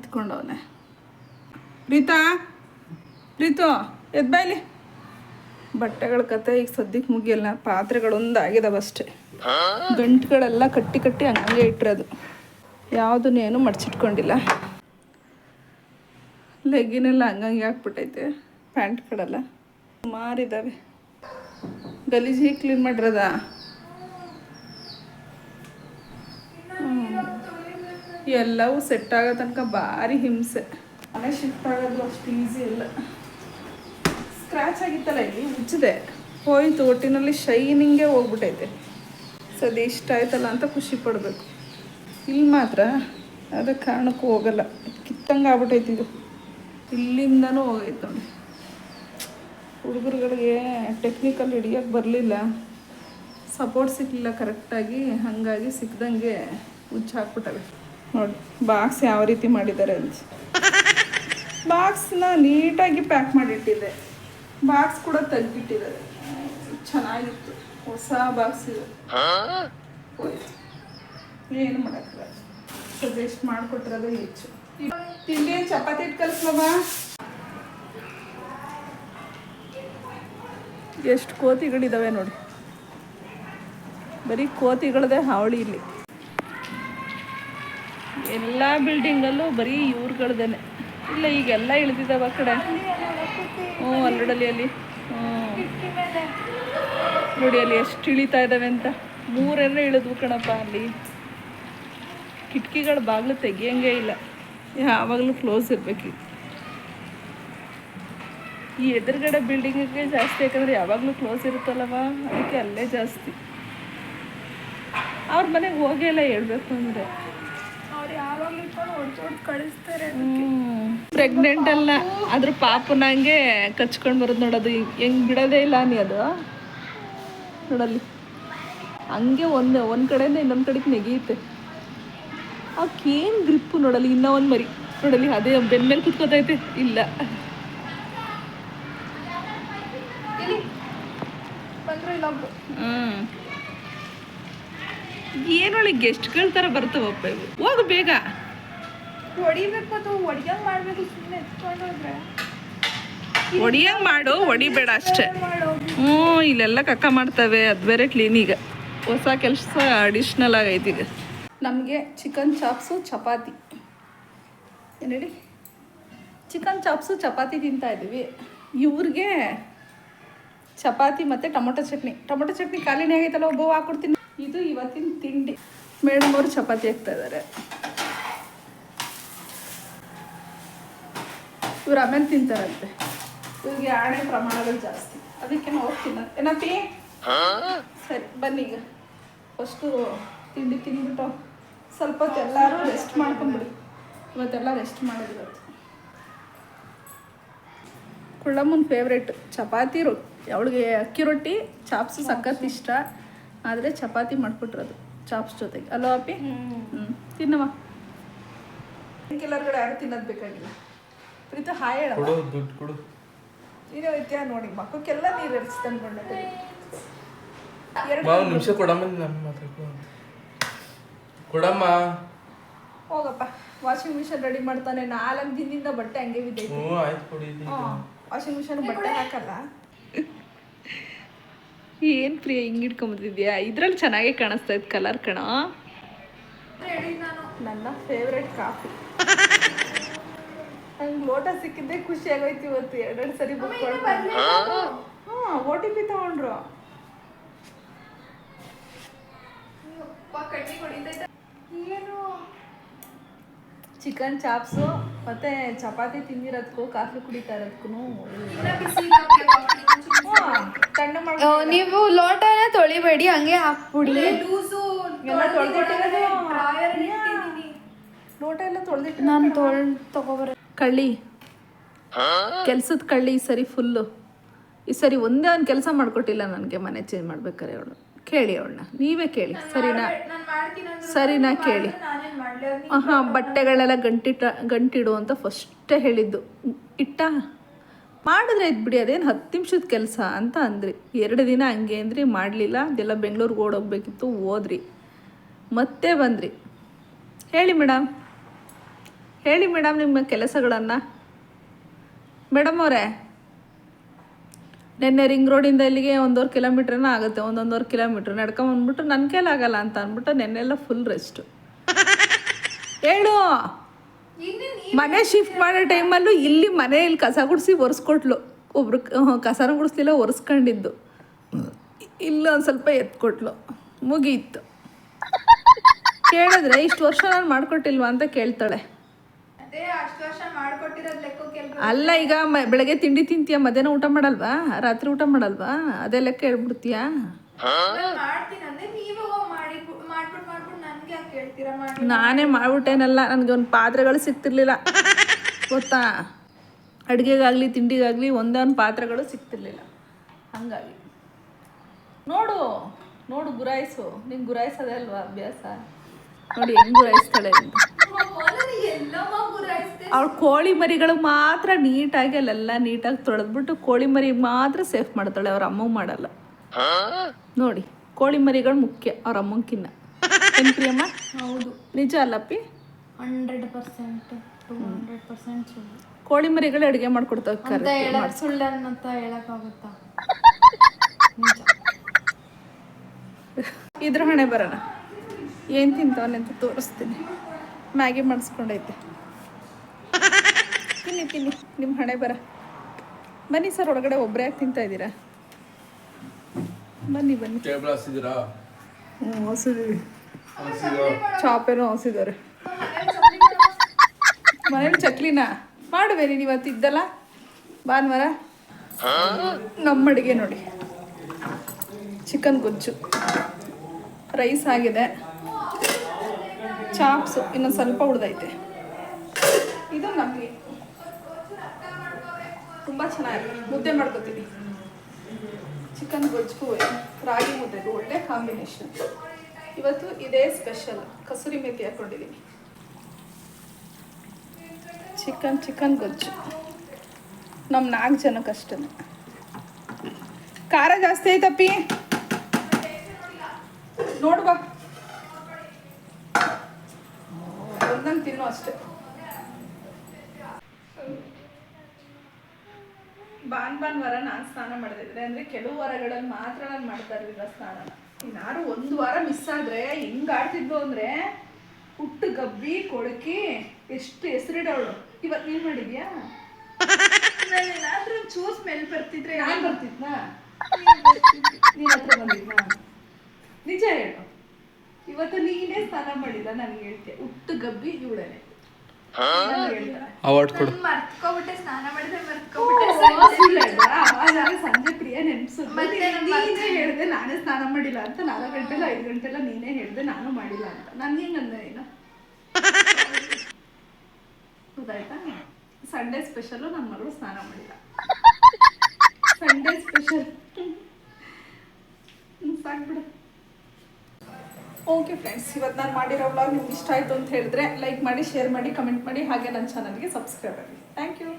ನಿಂತ್ಕೊಂಡವನೆ. ಪ್ರೀತು ಎದ್ದು ಬಾಯ್ಲಿ. ಬಟ್ಟೆಗಳ ಕತೆ ಈಗ ಸದ್ಯಕ್ಕೆ ಮುಗಿಯಲ್ಲ, ಪಾತ್ರೆಗಳೊಂದು ಆಗಿದಾವೆ ಅಷ್ಟೇ. ಗಂಟುಗಳೆಲ್ಲ ಕಟ್ಟಿ ಕಟ್ಟಿ ಹಂಗೆ ಇಟ್ಟಿರೋದು, ಯಾವುದನ್ನೇನು ಮಡ್ಚಿಟ್ಕೊಂಡಿಲ್ಲ. ಲೆಗ್ಗಿನೆಲ್ಲ ಹಂಗಂಗೆ ಹಾಕ್ಬಿಟ್ಟೈತೆ, ಪ್ಯಾಂಟ್ಗಳೆಲ್ಲ ಸುಮಾರಿದ್ದಾವೆ. ಗಲೀಜಿ ಕ್ಲೀನ್ ಮಾಡಿರೋದ. ಎಲ್ಲವೂ ಸೆಟ್ ಆಗೋ ತನಕ ಭಾರಿ ಹಿಂಸೆ. ಮನೆ ಶಿಫ್ಟ್ ಆಗೋದು ಅಷ್ಟು ಈಸಿ ಇಲ್ಲ. ಸ್ಕ್ರ್ಯಾಚ್ ಆಗಿತ್ತಲ್ಲ, ಇಲ್ಲಿ ಉಜ್ಜಿದೆ ಹೋಯ್ತು, ಒಟ್ಟಿನಲ್ಲಿ ಶೈನಿಂಗೇ ಹೋಗ್ಬಿಟ್ಟೈತೆ. ಸದ್ಯ ಇಷ್ಟ ಆಯ್ತಲ್ಲ ಅಂತ ಖುಷಿ ಪಡಬೇಕು. ಇಲ್ಲಿ ಮಾತ್ರ ಅದ ಕಾರಣಕ್ಕೂ ಹೋಗಲ್ಲ, ಕಿತ್ತಂಗೆ ಆಗ್ಬಿಟ್ಟೈತಿ ಇದು. ಇಲ್ಲಿಂದನೂ ಹೋಗೈತೆ ನೋಡಿ. ಹುಡುಗರುಗಳಿಗೆ ಟೆಕ್ನಿಕಲ್ ಹಿಡಿಯೋಕ್ಕೆ ಬರಲಿಲ್ಲ, ಸಪೋರ್ಟ್ ಸಿಕ್ಕಲಿಲ್ಲ ಕರೆಕ್ಟಾಗಿ, ಹಾಗಾಗಿ ಸಿಕ್ದಂಗೆ ಉಜ್ಜಿ ಹಾಕ್ಬಿಟ್ಟವೆ ನೋಡಿ. ಬಾಕ್ಸ್ ಯಾವ ರೀತಿ ಮಾಡಿದ್ದಾರೆ ಅಂತ. ಬಾಕ್ಸ್ನ ನೀಟಾಗಿ ಪ್ಯಾಕ್ ಮಾಡಿಟ್ಟಿದ್ದೆ, ಬಾಕ್ಸ್ ಕೂಡ ತೆಗ್ದಿಟ್ಟಿದ್ದಾರೆ. ಚೆನ್ನಾಗಿತ್ತು, ಹೊಸ ಬಾಕ್ಸ್ ಇದು. ಏನು ಮಾಡೋಕ್ಕಿಲ್ಲ, ಸಜೆಸ್ಟ್ ಮಾಡಿಕೊಟ್ಟಿರೋದು ಹೆಚ್ಚು. ತಿಂಡಿ ಚಪಾತಿ ಇಟ್ಟು ಕಲಿಸ್ಲವ. ಎಷ್ಟು ಕೋತಿಗಳಿದ್ದಾವೆ ನೋಡಿ, ಬರೀ ಕೋತಿಗಳದೇ ಹಾವಳಿ ಇಲ್ಲಿ. ಎಲ್ಲ ಬಿಲ್ಡಿಂಗಲ್ಲೂ ಬರೀ ಇವ್ರುಗಳದೇನೆ. ಇಲ್ಲ ಈಗೆಲ್ಲ ಇಳಿದಿದ್ದಾವೆ ಆ ಕಡೆ. ಅಲ್ಲಡಲಿ ಅಲ್ಲಿ ನೋಡಿ, ಅಲ್ಲಿ ಎಷ್ಟು ಇಳಿತಾ ಇದ್ದಾವೆ ಅಂತ. 3 ಇಳಿದ್ವು ಕಣಪ್ಪ ಅಲ್ಲಿ. ಕಿಟಕಿಗಳ ಬಾಗಿಲು ತೆಗಿಯಂಗೆ ಇಲ್ಲ, ಯಾವಾಗಲೂ ಕ್ಲೋಸ್ ಇರಬೇಕು. ಈ ಎದುರುಗಡೆ ಬಿಲ್ಡಿಂಗಿಗೆ ಜಾಸ್ತಿ, ಯಾಕಂದರೆ ಯಾವಾಗಲೂ ಕ್ಲೋಸ್ ಇರುತ್ತಲ್ಲವ, ಅದಕ್ಕೆ ಅಲ್ಲೇ ಜಾಸ್ತಿ. ಅವ್ರ ಮನೆಗೆ ಹೋಗೇ ಹೇಳ್ಬೇಕು ಅಂದರೆ ಅವ್ರು ಯಾವಾಗಲೂ ಕಳಿಸ್ತಾರೆ. ಪ್ರೆಗ್ನೆಂಟ್ ಅಲ್ಲ, ಅದ್ರ ಪಾಪನಂಗೆ ಕಚ್ಕೊಂಡು ಬರೋದು ನೋಡೋದು. ಹೆಂಗೆ ಬಿಡೋದೇ ಇಲ್ಲ ನೀ ಅದು ನೋಡಲ್ಲಿ. ಹಂಗೆ ಒಂದು ಕಡೆಯಿಂದ ಇನ್ನೊಂದು ಕಡೆಗೆ ನೆಗೆಯುತ್ತೆ. ಅವಕ್ಕೇನು ಗ್ರಿಪ್ಪು ನೋಡಲ್ಲಿ. ಇನ್ನೂ ಒಂದು ಮರಿ ನೋಡಲ್ಲಿ, ಅದೇ ಬೆನ್ನ ಮೇಲೆ ಕುತ್ಕೋತೈತೆ. ಇಲ್ಲ ಏನೊಳಗೆ ಗೆಸ್ಟ್ಗಳ ಥರ ಬರ್ತಾವಪ್ಪ ಇವು. ಹೋಗು ಬೇಗ, ಹೊಡಿಬೇಕು, ಅದು ಹೊಡಿಯಂಗೆ ಮಾಡಬೇಕು. ಸುಮ್ಮನೆ ಎತ್ಕೊಂಡು ಹೋದ್ರೆ ಹೊಡಿಯಂಗೆ ಮಾಡು, ಹೊಡಿಬೇಡ ಅಷ್ಟೇ. ಇಲ್ಲೆಲ್ಲ ಕಕ್ಕ ಮಾಡ್ತವೆ, ಅದು ಬೇರೆ ಕ್ಲೀನಿಗೆ. ಹೊಸ ಕೆಲಸ ಅಡಿಷ್ನಲ್ ಆಗೈತಿ ಈಗ ನಮಗೆ. ಚಿಕನ್ ಚಾಪ್ಸು ಚಪಾತಿ, ಏನು ಹೇಳಿ, ಚಿಕನ್ ಚಾಪ್ಸು ಚಪಾತಿ ತಿಂತಾ ಇದ್ದೀವಿ. ಇವ್ರಿಗೆ ಚಪಾತಿ ಮತ್ತು ಟೊಮೊಟೊ ಚಟ್ನಿ ಖಾಲಿನೇ ಆಗೈತಲ್ಲ, ಒಬ್ಬ ಹಾಕ್ಕೊಡ್ತೀನಿ. ಇದು ಇವತ್ತಿನ ತಿಂಡಿ. ಮೇಡಮ್ ಅವರು ಚಪಾತಿ ಹಾಕ್ತಾ ಇದ್ದಾರೆ. ಇವ್ರು ಆಮೇಲೆ ತಿಂತಾರಂತೆ. ಇವ್ರಿಗೆ ಆಣೆ ಪ್ರಮಾಣಗಳು ಜಾಸ್ತಿ, ಅದಕ್ಕೆ ನಾವು ಹೋಗ್ತೀನಿ. ಏನಪ್ಪಿ? ಸರಿ ಬನ್ನಿ, ಈಗ ಫಸ್ಟು ತಿಂಡಿ ತಿಂದ್ಬಿಟ್ಟು ಸ್ವಲ್ಪ ಹೊತ್ತು ಎಲ್ಲರೂ ರೆಸ್ಟ್ ಮಾಡ್ಕೊಂಬಿಡಿ. ಇವತ್ತೆಲ್ಲ ರೆಸ್ಟ್ ಮಾಡಿದ್ರು. ಕುಳ್ಳಮ್ಮನ ಫೇವ್ರೇಟ್ ಚಪಾತಿ ರೊಟ್ಟಿ. ಅವಳಿಗೆ ಅಕ್ಕಿ ರೊಟ್ಟಿ ಚಾಪ್ಸು ಸಖತ್ ಇಷ್ಟ, ಆದರೆ ಚಪಾತಿ ಮಾಡಿಕೊಟ್ರದು ಚಾಪ್ಸ್ ಜೊತೆಗೆ. ಅಲ್ಲೋ ಅಪ್ಪಿ? ತಿನ್ನವ. ಕೆಲವರ್ಗಡೆ ಯಾರು ತಿನ್ನೋದು ಬೇಕಾಗಿಲ್ಲ. ಪ್ರೀತು ಹಾಯ್ ಹೇಳ. ನೀನೇ ಹೋಯ್ತೀಯ ನೋಡಿ, ಮಕ್ಕಕ್ಕೆಲ್ಲ ನೀರು ಎರಿಸಿ ತಂದ್ಕೊಂಡೆ. 2 ನಿಮಿಷ ಕೊಡಮ್ಮ. ಹೋಗಪ್ಪ, ವಾಷಿಂಗ್ ಮಿಷನ್ ರೆಡಿ ಮಾಡ್ತಾನೆ. 4 ದಿನದಿಂದ ಬಟ್ಟೆ ಹಂಗೆ ಬಿದ್ದೈತೆ. ವಾಷಿಂಗ್ ಮಿಷನ್ ಬಟ್ಟೆ ಹಾಕಲ್ಲ. ಏನು ಪ್ರಿಯ ಹಿಂಗೆ ಇಟ್ಕೊಂಬಂದಿದ್ಯಾ? ಇದ್ರಲ್ಲಿ ಚೆನ್ನಾಗೇ ಕಾಣಿಸ್ತಾ ಇತ್ತು ಕಲರ್ ಕಣ. ನನ್ನ ಫೇವ್ರೆಟ್ ಕಾಫಿ. ನಂಗೆ ಲೋಟ ಸಿಕ್ಕಿದ್ದೆ ಖುಷಿ ಆಗೋಯ್ತು ಇವತ್ತು. 2 ಸರಿ ಬುಕ್ ಮಾಡ್ಕೊಂಡು. OTP ತಗೊಂಡ್ರು. ಏನು ಚಿಕನ್ ಚಾಪ್ಸು ಮತ್ತೆ ಚಪಾತಿ ತಿಂದಿರೋದಕ್ಕೂ ಕಾಫಿ ಕುಡಿತಾ ಇರೋದಕ್ಕೂ ನೀವು ಲೋಟನ ತೊಳಿಬೇಡಿ, ಹಂಗೆ ಹಾಕ್ಬಿಡಿ. ಲೋಟ ಎಲ್ಲ ತೊಳೆದಿಟ್ಟು ನಾನು ತಗೋಬರ. ಕಳ್ಳಿ, ಕೆಲ್ಸದ ಕಳ್ಳಿ. ಈ ಸರಿ ಫುಲ್ಲು. ಈ ಸರಿ ಒಂದೇ ಒಂದು ಕೆಲಸ ಮಾಡಿಕೊಟ್ಟಿಲ್ಲ ನನಗೆ. ಮನೆ ಚೇಂಜ್ ಮಾಡ್ಬೇಕಾರೆ ಅವಳು ಕೇಳಿ, ಅವಳನ್ನ ನೀವೇ ಕೇಳಿ. ಸರಿನಾ ಕೇಳಿ. ಬಟ್ಟೆಗಳೆಲ್ಲ ಗಂಟಿಡು ಅಂತ ಫಸ್ಟೇ ಹೇಳಿದ್ದು. ಇಟ್ಟ ಮಾಡಿದ್ರೆ ಇದು ಬಿಡಿ, ಅದೇನು 10 ನಿಮಿಷದ ಕೆಲಸ ಅಂತ ಅಂದ್ರಿ. 2 ದಿನ ಹಂಗೆ ಅಂದ್ರಿ, ಮಾಡಲಿಲ್ಲ. ಅದೆಲ್ಲ ಬೆಂಗಳೂರಿಗೆ ಓಡೋಗ್ಬೇಕಿತ್ತು, ಹೋದ್ರಿ, ಮತ್ತೆ ಬಂದ್ರಿ. ಹೇಳಿ ಮೇಡಮ್, ಹೇಳಿ ಮೇಡಮ್ ನಿಮ್ಮ ಕೆಲಸಗಳನ್ನು. ಮೇಡಮ್ ಅವರೇ, ನಿನ್ನೆ ರಿಂಗ್ ರೋಡಿಂದ ಇಲ್ಲಿಗೆ 1.5 ಕಿಲೋಮೀಟ್ರನ ಆಗುತ್ತೆ, 1.5 ಕಿಲೋಮೀಟ್ರ್ ನಡ್ಕೊಂಬಂದ್ಬಿಟ್ಟು ನನ್ನ ಕೈಲಾಗಲ್ಲ ಅಂತ ಅಂದ್ಬಿಟ್ಟು ನೆನ್ನೆಲ್ಲ ಫುಲ್ ರೆಸ್ಟು. ಹೇಳು. ಮನೆ ಶಿಫ್ಟ್ ಮಾಡೋ ಟೈಮಲ್ಲೂ ಇಲ್ಲಿ ಮನೆಯಲ್ಲಿ ಕಸ ಗುಡಿಸಿ ಒರೆಸ್ಕೊಟ್ಲು. ಒಬ್ರು ಕಸನ ಗುಡಿಸ್ಲಿಲ್ಲ, ಒರೆಸ್ಕೊಂಡಿದ್ದು. ಇಲ್ಲ ಒಂದು ಸ್ವಲ್ಪ ಎತ್ಕೊಟ್ಲು, ಮುಗೀತು. ಕೇಳಿದ್ರೆ ಇಷ್ಟು ವರ್ಷ ನಾನು ಮಾಡ್ಕೊಟ್ಟಿಲ್ವಾ ಅಂತ ಕೇಳ್ತಾಳೆ. ಅಲ್ಲ, ಈಗ ಬೆಳಗ್ಗೆ ತಿಂಡಿ ತಿಂತೀಯ, ಮಧ್ಯಾಹ್ನ ಊಟ ಮಾಡಲ್ವಾ, ರಾತ್ರಿ ಊಟ ಮಾಡಲ್ವಾ, ಅದೇ ಲೆಕ್ಕ ಹೇಳ್ಬಿಡ್ತೀಯಾ? ನಾನೇ ಮಾಡ್ಬಿಟ್ಟೇನಲ್ಲ, ನನಗೆ ಒಂದು ಪಾತ್ರೆಗಳು ಸಿಗ್ತಿರ್ಲಿಲ್ಲ ಗೊತ್ತಾ. ಅಡುಗೆಗಾಗಲಿ ತಿಂಡಿಗಾಗಲಿ ಒಂದೇ ಒಂದು ಪಾತ್ರೆಗಳು ಸಿಗ್ತಿರ್ಲಿಲ್ಲ. ಹಂಗಾಗಿ ನೋಡು ನೋಡು ಗುರಾಯಿಸು. ನಿಂಗೆ ಗುರಾಯಿಸೋದೇ ಅಲ್ವಾ ಅಭ್ಯಾಸ. ನೋಡಿ ಹೆಂಗೆ ಗುರಾಯಿಸ್ತಾಳೆ ಅಂತ. ಅವಳು ಕೋಳಿ ಮರಿಗಳು ಮಾತ್ರ ನೀಟಾಗಿ ಅಲ್ಲೆಲ್ಲ ನೀಟಾಗಿ ತೊಳೆದ್ಬಿಟ್ಟು ಕೋಳಿ ಮರಿ ಮಾತ್ರ ಸೇಫ್ ಮಾಡ್ತಾಳೆ, ಅವ್ರ ಅಮ್ಮಂಗೆ ಮಾಡಲ್ಲ. ನೋಡಿ, ಕೋಳಿ ಮರಿಗಳು ಮುಖ್ಯ ಅವ್ರ ಅಮ್ಮಂಗಿನ್ನ. ಏನು ಪ್ರಿಯಮ್ಮ? ಹೌದು, ನಿಜ ಅಲ್ಲಪ್ಪಿ? 100% 200% ಸುಳ್ಳು. ಕೋಳಿ ಮರಿಗಳು ಅಡುಗೆ ಮಾಡ್ಕೊಡ್ತಾವೆ. ಸುಳ್ಳು ಅನ್ನಂತ ಹೇಳಕ್ಕಾಗುತ್ತಾ? ಇದ್ರ ಹಣೆ ಬರೋಣ. ಏನು ತಿಂತವನೆ ಅಂತ ತೋರಿಸ್ತೀನಿ. ಮ್ಯಾಗಿ ಮಾಡಿಸ್ಕೊಂಡೈತೆ, ತಿನ್ನಿ ತಿನ್ನಿ. ನಿಮ್ಮ ಹಣೆ ಬರ. ಬನ್ನಿ ಸರ್, ಒಳಗಡೆ ಒಬ್ಬರೇ ಯಾಕೆ ತಿಂತಾ ಇದ್ದೀರಾ? ಬನ್ನಿ ಬನ್ನಿ. ಹ್ಞೂ, ಹೊಸಿದೀವಿ. ಚಾಪೇನೂ ಹೊಸಿದ್ದಾರೆ. ಮನೇಲಿ ಚಕ್ಲಿನ ಮಾಡುವೆ ನೀನು ಇವತ್ತು ಇದ್ದಲ್ಲ ಭಾನುವಾರ. ನಮ್ಮ ಅಡುಗೆ ನೋಡಿ, ಚಿಕನ್ ಗೊಜ್ಜು, ರೈಸ್ ಆಗಿದೆ, ಚಾಪ್ಸು ಇನ್ನೊಂದು ಸ್ವಲ್ಪ ಉಳ್ದೈತೆ. ಇದು ನಮಗೆ ತುಂಬ ಚೆನ್ನಾಗಿದೆ. ಮುದ್ದೆ ಮಾಡ್ಕೊತೀನಿ. ಚಿಕನ್ ಗೊಜ್ಜು ರಾಗಿ ಮುದ್ದೆಗೂ ಒಳ್ಳೆ ಕಾಂಬಿನೇಷನ್. ಇವತ್ತು ಇದೇ ಸ್ಪೆಷಲ್. ಕಸೂರಿ ಮೇಥಿ ಹಾಕ್ಕೊಂಡಿದ್ದೀನಿ. ಚಿಕನ್ ಗೊಜ್ಜು ನಮ್ಮ 4 ಜನಕ್ಕಷ್ಟೇ. ಖಾರ ಜಾಸ್ತಿ ಐತಪ್ಪಿ, ನೋಡ್ಬಾ. ಒಂದಂಗೆ ತಿನ್ನು ಅಷ್ಟೇ. ಭಾನುವಾರ ನಾನು ಸ್ನಾನ ಮಾಡಿದ್ರೆ, ಅಂದರೆ ಕೆಲವು ವಾರಗಳಲ್ಲಿ ಮಾತ್ರ ನಾನು ಮಾಡ್ತಾ ಇರಲಿಲ್ಲ ಸ್ನಾನನ. ಇನ್ನಾರು ಒಂದು ವಾರ ಮಿಸ್ ಆದರೆ ಹೆಂಗೆ ಆಡ್ತಿದ್ಲು ಅಂದರೆ, ಹುಟ್ಟು ಗಬ್ಬಿ ಕೊಳಕಿ ಎಷ್ಟು ಹೆಸರಿಡವಳು. ಇವತ್ತು ನೀನು ಮಾಡಿದ್ಯಾ? ಏನಾದ್ರೂ ಚೂರು ಸ್ಮೆಲ್ ಬರ್ತಿದ್ರೆ ನಾನು ಬರ್ತಿದ್ನಾ? ನೀನು ಹತ್ರ ಬಂದಿದ್ನಾ? ನಿಜ ಹೇಳು. ಇವತ್ತು ನೀನೇ ಸ್ನಾನ ಮಾಡಿಲ್ಲ, ನನಗೆ ಹೇಳ್ತೀಯ ಹುಟ್ಟು ಗಬ್ಬಿ ಇವಳೇನೆ. ಮರ್ತ್ಕೊಬಿಟ್ಟೆ, ಸ್ನಾನ ಮಾಡಿದ್ರೆ ಸಂಜೆ ಪ್ರಿಯ ನೆನ್ಪಿಸಿದ್ರೆ ನೀನೇ ಹೇಳ್ದೆ ನಾನೇ ಸ್ನಾನ ಮಾಡಿಲ್ಲ ಅಂತ. 4 ಗಂಟೆಲ್ಲ 5 ಗಂಟೆಲ್ಲ ನೀನೇ ಹೇಳ್ದೆ ನಾನು ಮಾಡಿಲ್ಲ ಅಂತ. ನನ್ಗೆ ಹೆಂಗಂದೆ ಏನು? ಗೊತ್ತಾಯ್ತಾ? ಸಂಡೇ ಸ್ಪೆಷಲು ನನ್ನ ಮಗಳು ಸ್ನಾನ ಮಾಡಿಲ್ಲ. ಸಂಡೇ ಸ್ಪೆಷಲ್ ಸಾಕ್ಬಿಡು. ಓಕೆ ಫ್ರೆಂಡ್ಸ್, ಇವತ್ತು ನಾನು ಮಾಡಿರೋ ವ್ಲಾಗ್ ನಿಮ್ಗೆ ಇಷ್ಟ ಆಯಿತು ಅಂತ ಹೇಳಿದ್ರೆ ಲೈಕ್ ಮಾಡಿ, ಶೇರ್ ಮಾಡಿ, ಕಮೆಂಟ್ ಮಾಡಿ, ಹಾಗೆ ನನ್ನ ಚಾನಲ್ಗೆ ಸಬ್ಸ್ಕ್ರೈಬ್ ಆಗಿ. Thank you.